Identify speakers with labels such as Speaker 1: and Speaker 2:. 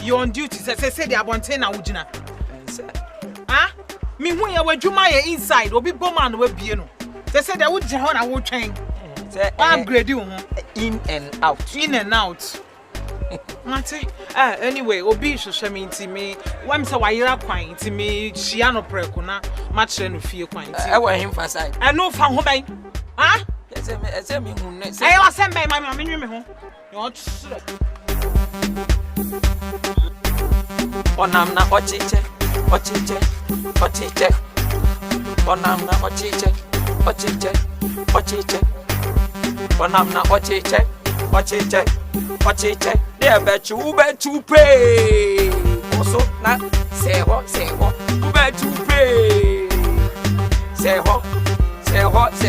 Speaker 1: you're on duty. Say the abonte na ujina. Ah? Me who ya wajuma ye inside. Obi boman we be no. Say they would jihon na wo train. Upgrade you
Speaker 2: in and out.
Speaker 1: In and out. Mate. Anyway, obi social media me. Wam say wayira kwan ti me hia no preko na ma kire no fie kwan ti.
Speaker 2: I want him for side.
Speaker 1: I know fa ho ban. Ah?
Speaker 2: Ese me hu ne.
Speaker 1: I was send by my me nwi me ho. You
Speaker 2: Onam na ochiche. Onam na ochiche. Onam na ochiche. There bet you pay. Also na say what, you bet you pay. Say what.